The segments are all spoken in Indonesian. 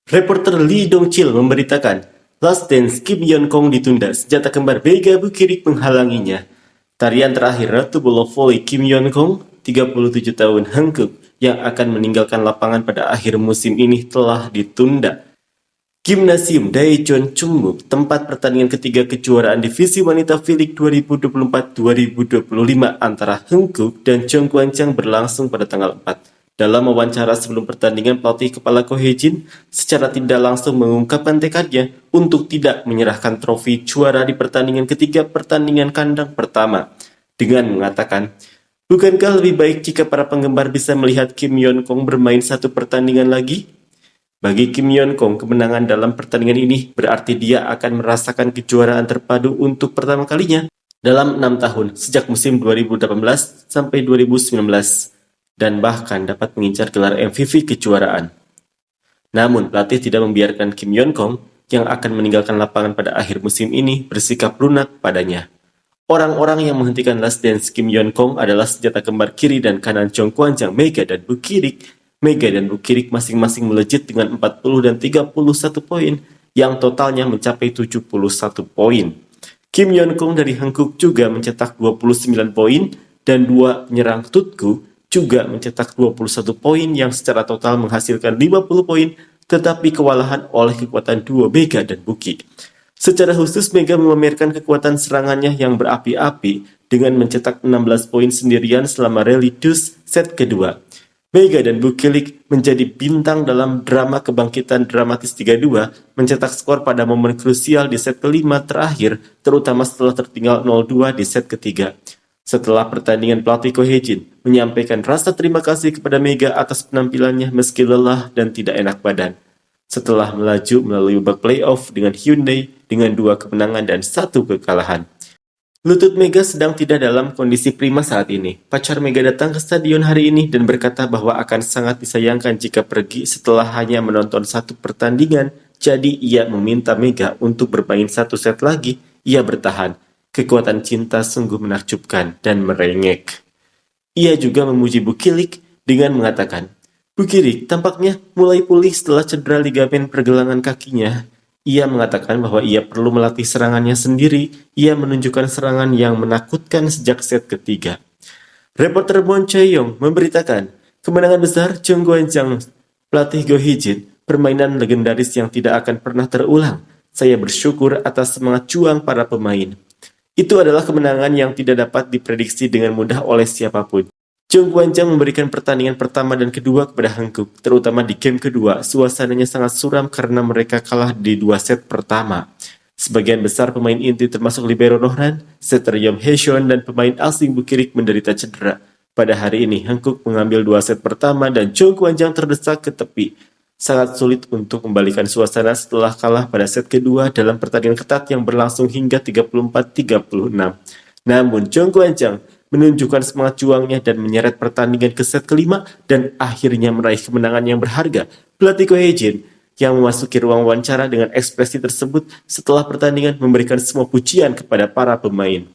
Reporter Lee Dong-chil memberitakan, Last Dance Kim Yeon-kong ditunda, senjata kembar Baega Bukirik menghalanginya. Tarian terakhir Ratu Bola Voli Kim Yeon-kong, 37 tahun Hankook, yang akan meninggalkan lapangan pada akhir musim ini telah ditunda. Gimnasium Daejeon Chungmu, tempat pertandingan ketiga kejuaraan divisi wanita V-League 2024-2025 antara Hankook dan Jeongkwanjang berlangsung pada tanggal 4. Dalam wawancara sebelum pertandingan, pelatih kepala Ko Hye-jin secara tidak langsung mengungkapkan tekadnya untuk tidak menyerahkan trofi juara di pertandingan ketiga pertandingan kandang pertama, dengan mengatakan, "Bukankah lebih baik jika para penggemar bisa melihat Kim Yeon-kong bermain satu pertandingan lagi?" Bagi Kim Yeon-kong, kemenangan dalam pertandingan ini berarti dia akan merasakan kejuaraan terpadu untuk pertama kalinya dalam 6 tahun sejak musim 2018 sampai 2019 dan bahkan dapat mengincar gelar MVP kejuaraan. Namun, pelatih tidak membiarkan Kim Yeon-kong yang akan meninggalkan lapangan pada akhir musim ini bersikap lunak padanya. Orang-orang yang menghentikan Last Dance Kim Yeon-kong adalah senjata kembar kiri dan kanan Jeongkwanjang, Mega dan Bukirik. Mega dan Bukirik masing-masing melejit dengan 40 dan 31 poin, yang totalnya mencapai 71 poin. Kim Yeon-kong dari Hankook juga mencetak 29 poin, dan dua penyerang Tutku juga mencetak 21 poin yang secara total menghasilkan 50 poin, tetapi kewalahan oleh kekuatan duo Mega dan Buki. Secara khusus, Mega memamerkan kekuatan serangannya yang berapi-api dengan mencetak 16 poin sendirian selama rally dus set kedua. Mega dan Bukilik menjadi bintang dalam drama kebangkitan dramatis 3-2, mencetak skor pada momen krusial di set kelima terakhir, terutama setelah tertinggal 0-2 di set ketiga. Setelah pertandingan, pelatih Ko Hye-jin menyampaikan rasa terima kasih kepada Mega atas penampilannya meski lelah dan tidak enak badan. Setelah melaju melalui babak playoff dengan Hyundai dengan 2 kemenangan dan 1 kekalahan. Lutut Mega sedang tidak dalam kondisi prima saat ini. Pacar Mega datang ke stadion hari ini dan berkata bahwa akan sangat disayangkan jika pergi setelah hanya menonton 1 pertandingan. Jadi ia meminta Mega untuk bermain 1 set lagi. Ia bertahan. Kekuatan cinta sungguh menakjubkan dan merengek. Ia juga memuji Bukilik dengan mengatakan, Bukilik tampaknya mulai pulih setelah cedera ligamen pergelangan kakinya. Ia mengatakan bahwa ia perlu melatih serangannya sendiri. Ia menunjukkan serangan yang menakutkan sejak set ketiga. Reporter Moon Chae-yong memberitakan, kemenangan besar Jeongkwanjang pelatih Ko Hye-jin, permainan legendaris yang tidak akan pernah terulang. Saya bersyukur atas semangat juang para pemain. Itu adalah kemenangan yang tidak dapat diprediksi dengan mudah oleh siapapun. Jeongkwanjang memberikan pertandingan pertama dan kedua kepada Hankook, terutama di game kedua. Suasananya sangat suram karena mereka kalah di 2 set pertama. Sebagian besar pemain inti termasuk libero Rohran, setter Yom Hae-shon, dan pemain asing Bukirik menderita cedera. Pada hari ini, Hankook mengambil 2 set pertama dan Jeongkwanjang terdesak ke tepi. Sangat sulit untuk membalikan suasana setelah kalah pada set kedua dalam pertandingan ketat yang berlangsung hingga 34-36. Namun, Jeongkwanjang menunjukkan semangat juangnya dan menyeret pertandingan ke set kelima dan akhirnya meraih kemenangan yang berharga. Pelatih Ko Hye-jin yang memasuki ruang wawancara dengan ekspresi tersebut setelah pertandingan memberikan semua pujian kepada para pemain.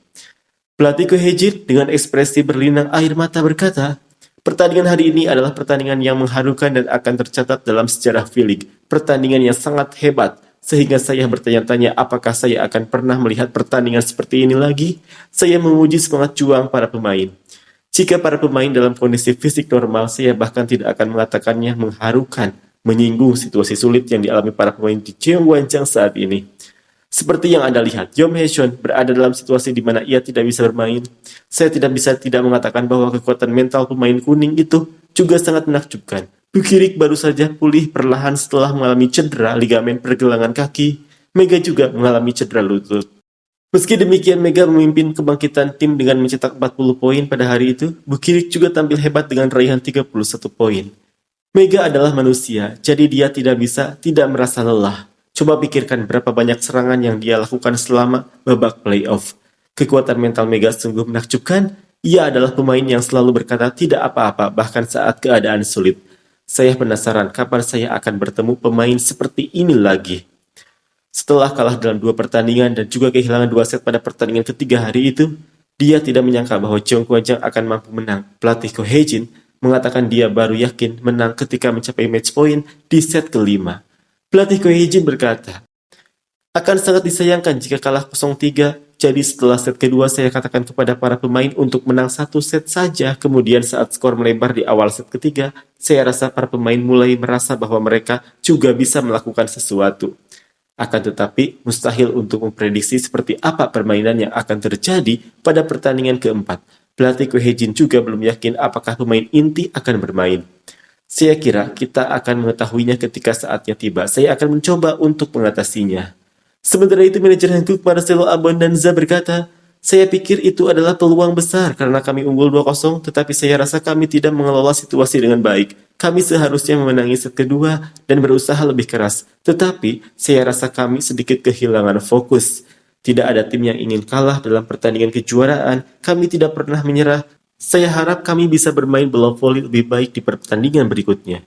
Pelatih Ko Hye-jin dengan ekspresi berlinang air mata berkata, pertandingan hari ini adalah pertandingan yang mengharukan dan akan tercatat dalam sejarah V-League. Pertandingan yang sangat hebat, sehingga saya bertanya-tanya apakah saya akan pernah melihat pertandingan seperti ini lagi. Saya memuji semangat juang para pemain. Jika para pemain dalam kondisi fisik normal, saya bahkan tidak akan mengatakannya mengharukan, menyinggung situasi sulit yang dialami para pemain di Jeongkwanjang saat ini. Seperti yang Anda lihat, Yom Hae-shon berada dalam situasi di mana ia tidak bisa bermain. Saya tidak bisa tidak mengatakan bahwa kekuatan mental pemain kuning itu juga sangat menakjubkan. Bukirik baru saja pulih perlahan setelah mengalami cedera ligamen pergelangan kaki. Mega juga mengalami cedera lutut. Meski demikian, Mega memimpin kebangkitan tim dengan mencetak 40 poin pada hari itu. Bukirik juga tampil hebat dengan raihan 31 poin. Mega adalah manusia, jadi dia tidak merasa lelah. Coba pikirkan berapa banyak serangan yang dia lakukan selama babak playoff. Kekuatan mental Mega sungguh menakjubkan. Ia adalah pemain yang selalu berkata tidak apa-apa bahkan saat keadaan sulit. Saya penasaran kapan saya akan bertemu pemain seperti ini lagi. Setelah kalah dalam 2 pertandingan dan juga kehilangan 2 set pada pertandingan ketiga hari itu, dia tidak menyangka bahwa Jeongkwanjang akan mampu menang. Pelatih Ko Hye-jin mengatakan dia baru yakin menang ketika mencapai match point di set kelima. Pelatih Ko Hee-jin berkata, akan sangat disayangkan jika kalah 0-3, jadi setelah set kedua saya katakan kepada para pemain untuk menang satu set saja, kemudian saat skor melebar di awal set ketiga, saya rasa para pemain mulai merasa bahwa mereka juga bisa melakukan sesuatu. Akan tetapi, mustahil untuk memprediksi seperti apa permainan yang akan terjadi pada pertandingan keempat. Pelatih Ko Hee-jin juga belum yakin apakah pemain inti akan bermain. Saya kira kita akan mengetahuinya ketika saatnya tiba. Saya akan mencoba untuk mengatasinya. Sementara itu, manajer Hankook Marcelo Abondanza berkata, saya pikir itu adalah peluang besar karena kami unggul 2-0, tetapi saya rasa kami tidak mengelola situasi dengan baik. Kami seharusnya memenangi set kedua dan berusaha lebih keras, tetapi saya rasa kami sedikit kehilangan fokus. Tidak ada tim yang ingin kalah dalam pertandingan kejuaraan, kami tidak pernah menyerah. Saya harap kami bisa bermain bola voli lebih baik di pertandingan berikutnya.